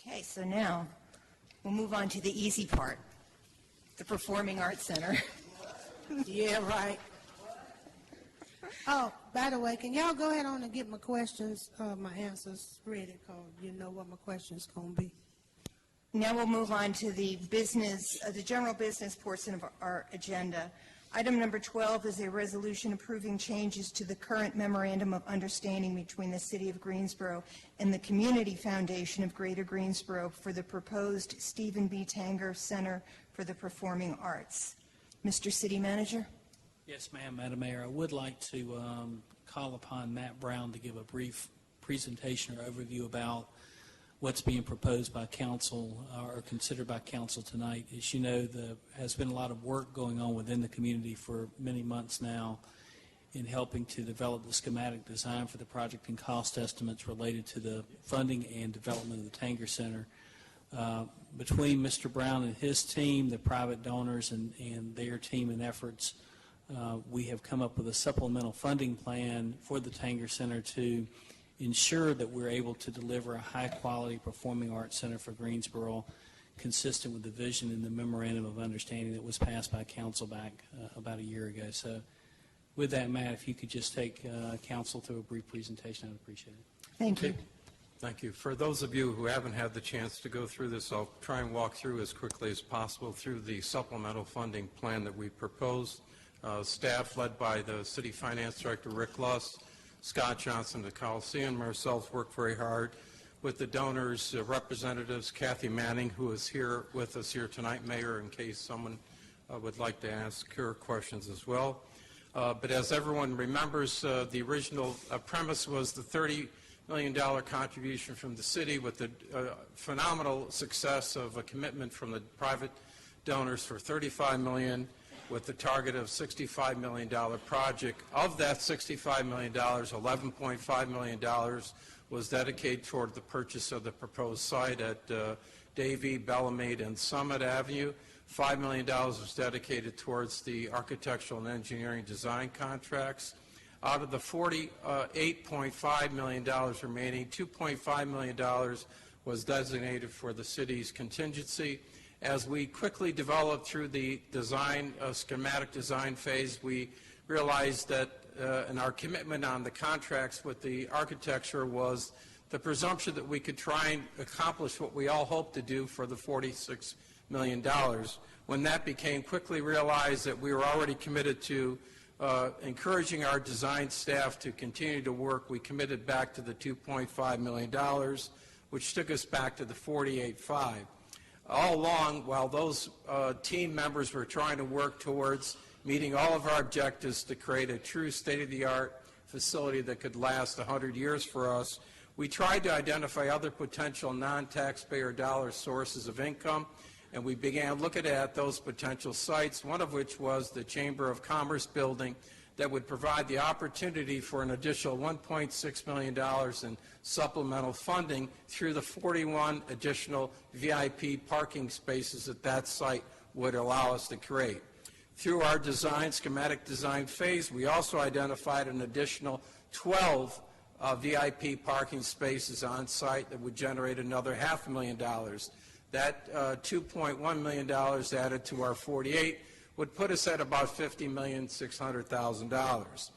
Okay, so now we'll move on to the easy part, the Performing Arts Center. Yeah, right. Oh, by the way, can y'all go ahead on and get my questions, my answers ready, because you know what my question's going to be. Now we'll move on to the business, the general business portion of our agenda. Item number 12 is a resolution approving changes to the current memorandum of understanding between the City of Greensboro and the Community Foundation of Greater Greensboro for the proposed Stephen B. Tanger Center for the Performing Arts. Mr. City Manager? Yes, ma'am, Madam Mayor. I would like to call upon Matt Brown to give a brief presentation or overview about what's being proposed by council or considered by council tonight. As you know, there has been a lot of work going on within the community for many months now in helping to develop the schematic design for the project and cost estimates related to the funding and development of the Tanger Center. Between Mr. Brown and his team, the private donors and their team and efforts, we have come up with a supplemental funding plan for the Tanger Center to ensure that we're able to deliver a high-quality performing arts center for Greensboro, consistent with the vision in the memorandum of understanding that was passed by council back about a year ago. So with that, Matt, if you could just take council through a brief presentation, I'd appreciate it. Thank you. Thank you. For those of you who haven't had the chance to go through this, I'll try and walk through as quickly as possible through the supplemental funding plan that we proposed. Staff led by the City Finance Director, Rick Luss, Scott Johnson, the Coliseum, ourselves worked very hard with the donors, representatives, Kathy Manning, who is here with us here tonight, Mayor, in case someone would like to ask her questions as well. But as everyone remembers, the original premise was the $30 million contribution from the city with the phenomenal success of a commitment from the private donors for $35 million with the target of $65 million project. Of that $65 million, $11.5 million was dedicated toward the purchase of the proposed site at Davie, Bellamade, and Summit Avenue. $5 million was dedicated towards the architectural and engineering design contracts. Out of the $48.5 million remaining, $2.5 million was designated for the city's contingency. As we quickly developed through the design, schematic design phase, we realized that in our commitment on the contracts with the architecture was the presumption that we could try and accomplish what we all hoped to do for the $46 million. When that became quickly realized that we were already committed to encouraging our design staff to continue to work, we committed back to the $2.5 million, which took us back to the $48.5. All along, while those team members were trying to work towards meeting all of our objectives to create a true state-of-the-art facility that could last 100 years for us, we tried to identify other potential non-taxpayer dollar sources of income, and we began looking at those potential sites, one of which was the Chamber of Commerce building that would provide the opportunity for an additional $1.6 million in supplemental funding through the 41 additional VIP parking spaces that that site would allow us to create. Through our design, schematic design phase, we also identified an additional 12 VIP parking spaces on site that would generate another $500,000. That $2.1 million added to our 48 would put us at about $50,600,000.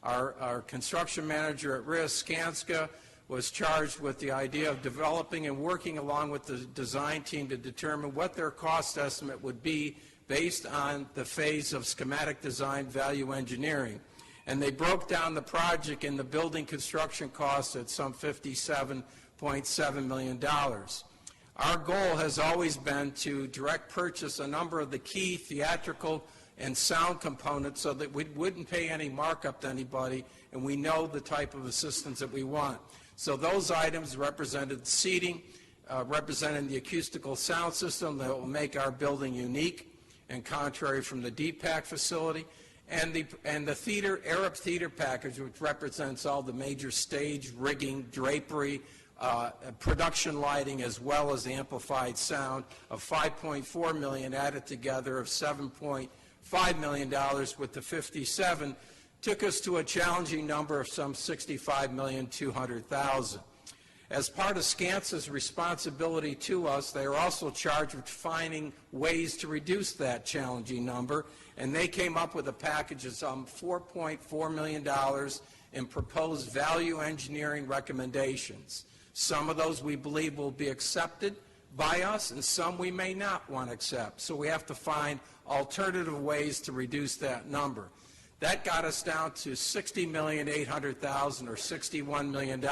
Our construction manager at risk, Skanska, was charged with the idea of developing and working along with the design team to determine what their cost estimate would be based on the phase of schematic design value engineering. And they broke down the project in the building construction costs at some $57.7 million. Our goal has always been to direct purchase a number of the key theatrical and sound components so that we wouldn't pay any markup to anybody, and we know the type of assistance that we want. So those items represented seating, represented the acoustical sound system that will make our building unique and contrary from the DPAC facility, and the theater, Arab theater package, which represents all the major stage, rigging, drapery, production lighting, as well as the amplified sound of $5.4 million added together of $7.5 million with the 57 took us to a challenging number of some $65,200,000. As part of SCANS's responsibility to us, they are also charged with finding ways to reduce that challenging number, and they came up with a package of some $4.4 million in proposed value engineering recommendations. Some of those we believe will be accepted by us, and some we may not want to accept. So we have to find alternative ways to reduce that number. That got us down to $60,800,000 or $61 million.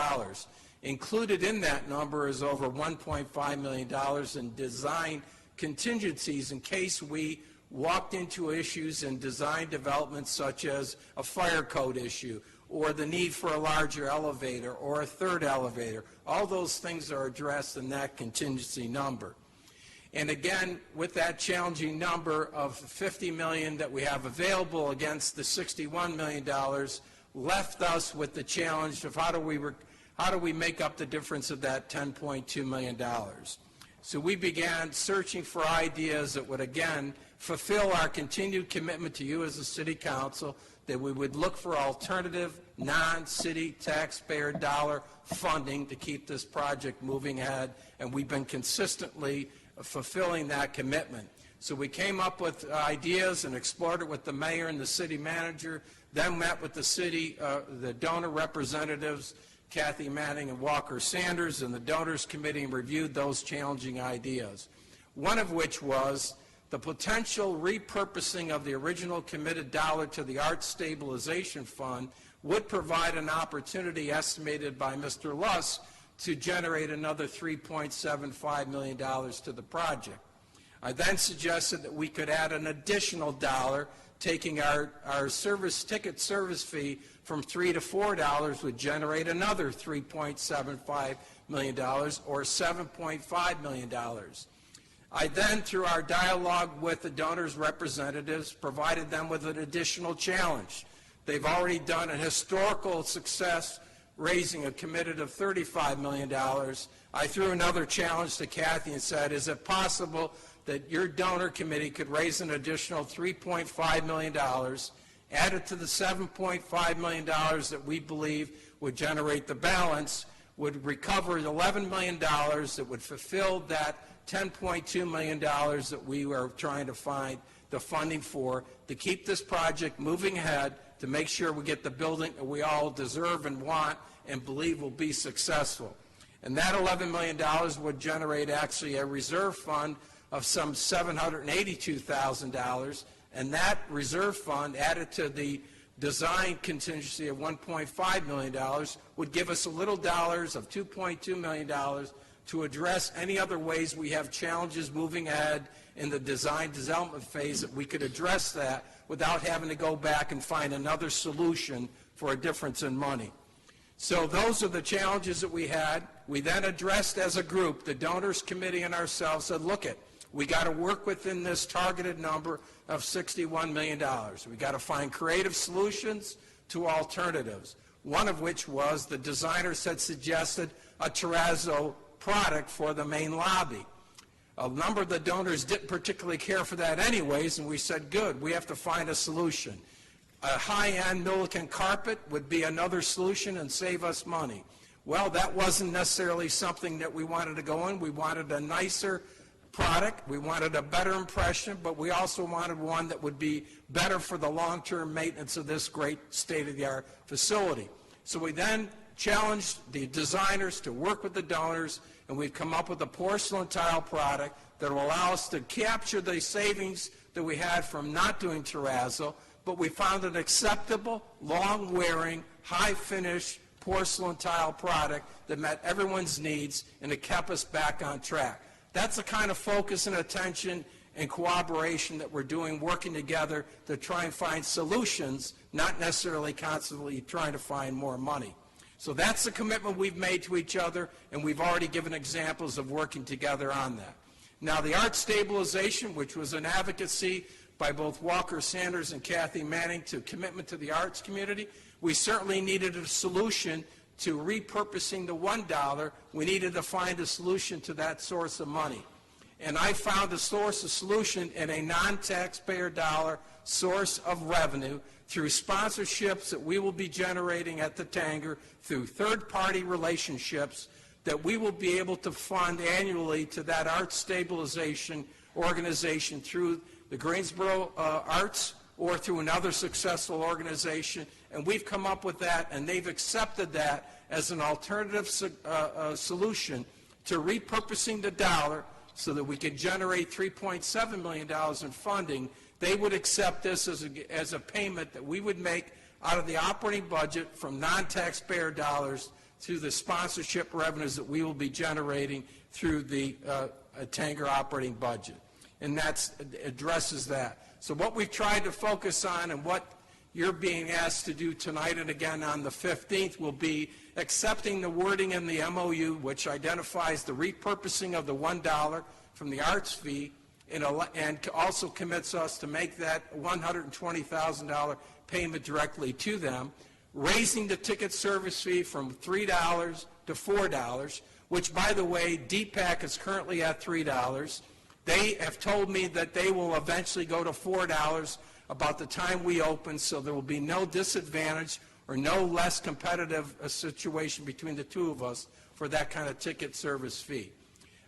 Included in that number is over $1.5 million in design contingencies in case we walked into issues in design development such as a fire code issue or the need for a larger elevator or a third elevator. All those things are addressed in that contingency number. And again, with that challenging number of $50 million that we have available against the $61 million, left us with the challenge of how do we make up the difference of that $10.2 million. So we began searching for ideas that would, again, fulfill our continued commitment to you as a city council, that we would look for alternative non-city taxpayer dollar funding to keep this project moving ahead, and we've been consistently fulfilling that commitment. So we came up with ideas and explored it with the mayor and the city manager, then met with the city, the donor representatives, Kathy Manning and Walker Sanders, and the donors committee, and reviewed those challenging ideas. One of which was the potential repurposing of the original committed dollar to the Arts Stabilization Fund would provide an opportunity estimated by Mr. Luss to generate another $3.75 million to the project. I then suggested that we could add an additional dollar, taking our ticket service fee from $3 to $4 would generate another $3.75 million, or $7.5 million. I then, through our dialogue with the donors' representatives, provided them with an additional challenge. They've already done a historical success raising a committed of $35 million. I threw another challenge to Kathy and said, is it possible that your donor committee could raise an additional $3.5 million, add it to the $7.5 million that we believe would generate the balance, would recover $11 million that would fulfill that $10.2 million that we were trying to find the funding for to keep this project moving ahead, to make sure we get the building that we all deserve and want and believe will be successful. And that $11 million would generate actually a reserve fund of some $782,000, and that reserve fund added to the design contingency of $1.5 million would give us a little dollars of $2.2 million to address any other ways we have challenges moving ahead in the design development phase, that we could address that without having to go back and find another solution for a difference in money. So those are the challenges that we had. We then addressed as a group, the donors committee and ourselves said, look it, we got to work within this targeted number of $61 million. We got to find creative solutions to alternatives, one of which was the designers had suggested a terrazzo product for the main lobby. A number of the donors didn't particularly care for that anyways, and we said, good, we have to find a solution. A high-end Milliken carpet would be another solution and save us money. Well, that wasn't necessarily something that we wanted to go in. We wanted a nicer product. We wanted a better impression, but we also wanted one that would be better for the long-term maintenance of this great state-of-the-art facility. So we then challenged the designers to work with the donors, and we've come up with a porcelain tile product that will allow us to capture the savings that we had from not doing terrazzo, but we found an acceptable, long-wearing, high-finish porcelain tile product that met everyone's needs, and it kept us back on track. That's the kind of focus and attention and cooperation that we're doing, working together to try and find solutions, not necessarily constantly trying to find more money. So that's the commitment we've made to each other, and we've already given examples of working together on that. Now, the art stabilization, which was an advocacy by both Walker Sanders and Kathy Manning to commitment to the arts community, we certainly needed a solution to repurposing the $1. We needed to find a solution to that source of money. And I found a source of solution in a non-taxpayer dollar source of revenue through sponsorships that we will be generating at the Tanger, through third-party relationships that we will be able to fund annually to that art stabilization organization through the Greensboro Arts or through another successful organization. And we've come up with that, and they've accepted that as an alternative solution to repurposing the dollar so that we can generate $3.7 million in funding. They would accept this as a payment that we would make out of the operating budget from non-taxpayer dollars to the sponsorship revenues that we will be generating through the Tanger operating budget. And that addresses that. So what we've tried to focus on and what you're being asked to do tonight and again on the 15th will be accepting the wording in the MOU, which identifies the repurposing of the $1 from the arts fee and also commits us to make that $120,000 payment directly to them, raising the ticket service fee from $3 to $4, which, by the way, DPAC is currently at $3. They have told me that they will eventually go to $4 about the time we open, so there will be no disadvantage or no less competitive situation between the two of us for that kind of ticket service fee.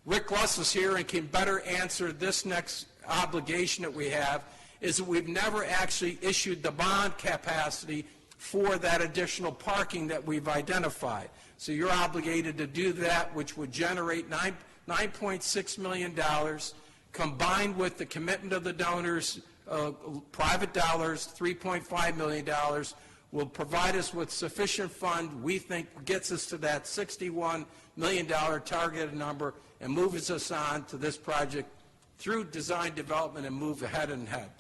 Rick Luss is here and can better answer this next obligation that we have, is that we've never actually issued the bond capacity for that additional parking that we've identified. So you're obligated to do that, which would generate $9.6 million, combined with the commitment of the donors, private dollars, $3.5 million, will provide us with sufficient fund, we think gets us to that $61 million targeted number and moves us on to this project through design development and move ahead and ahead.